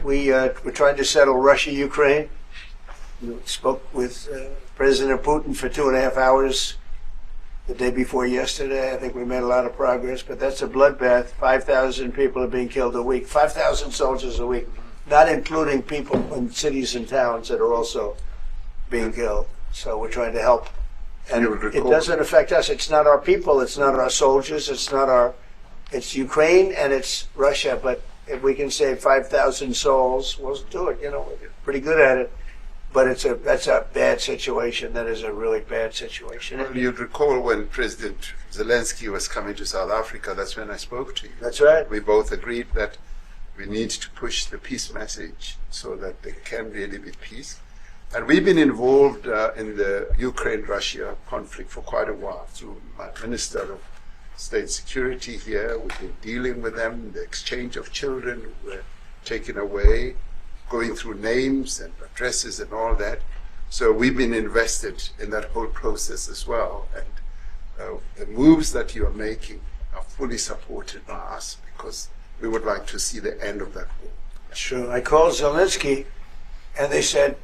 We're trying to settle Russia-Ukraine. We spoke with President Putin for 2.5 hours the day before yesterday. I think we made a lot of progress, but that's a bloodbath. 5,000 people are being killed a week, 5,000 soldiers a week, not including people in cities and towns that are also being killed. So we're trying to help. And it doesn't affect us. It's not our people. It's not our soldiers. It's Ukraine and it's Russia. But if we can save 5,000 souls, we'll do it. You know, we're pretty good at it. But that's a bad situation. That is a really bad situation. Well, you'd recall when President Zelenskyy was coming to South Africa, that's when I spoke to you. That's right. We both agreed that we need to push the peace message so that there can really be peace. And we've been involved in the Ukraine-Russia conflict for quite a while through my Minister of State Security here. We've been dealing with them, the exchange of children who were taken away, going through names and addresses and all that. So we've been invested in that whole process as well. And the moves that you are making are fully supported by us because we would like to see the end of that war. Sure. I called Zelenskyy and they said,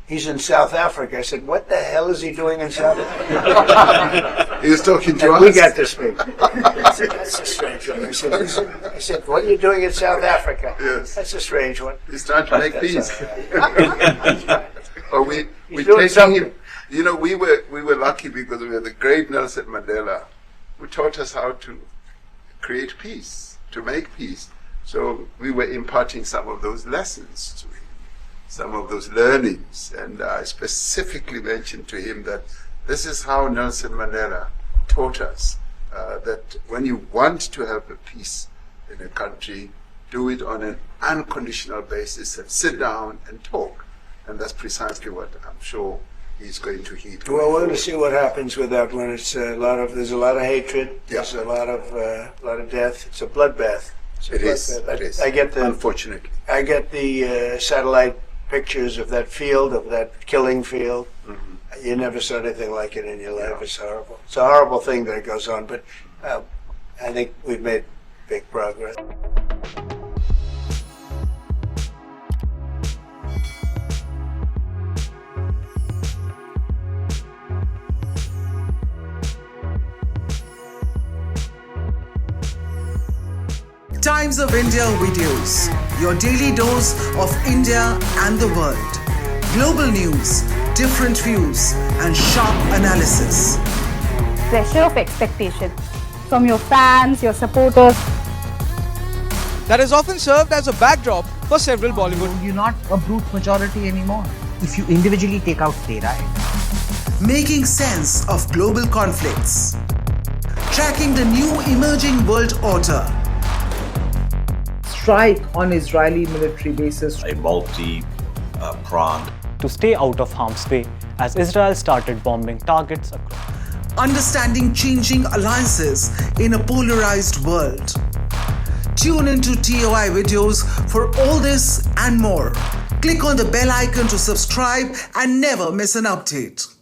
he's in South Africa. I said, what the hell is he doing in South Africa? He was talking to and us. We got to speak. I said, that's a strange one. I said, what are you doing in South Africa? Yes. That's a strange one. He's trying to make peace. Or we doing something. him. You know, we were lucky because we had the great Nelson Mandela who taught us how to create peace, to make peace. So we were imparting some of those lessons to him, some of those learnings. And I specifically mentioned to him that this is how Nelson Mandela taught us that when you want to have a peace in a country, do it on an unconditional basis and sit down and talk. And that's precisely what I'm sure he's going to heed. Well, we're going to see what happens with that one. There's a lot of hatred. There's a lot of death. It's a bloodbath. It is. Unfortunately. I get the satellite pictures of that field, of that killing field. Mm-hmm. You never saw anything like it in your life. Yeah. It's horrible. It's a horrible thing that goes on, but I think we've made big progress. Times of India videos, your daily dose of India and the world. Global news, different views, and sharp analysis. Pressure of expectation from your fans, your supporters. That is often served as a backdrop for several Bollywood. You're not a brute majority anymore. If you individually take out playwright. Making sense of global conflicts. Tracking the new emerging world order. Strike on Israeli military bases. A multi-pronged. To stay out of harm's way as Israel started bombing targets across. Understanding changing alliances in a polarized world. Tune into TOI videos for all this and more. Click on the bell icon to subscribe and never miss an update.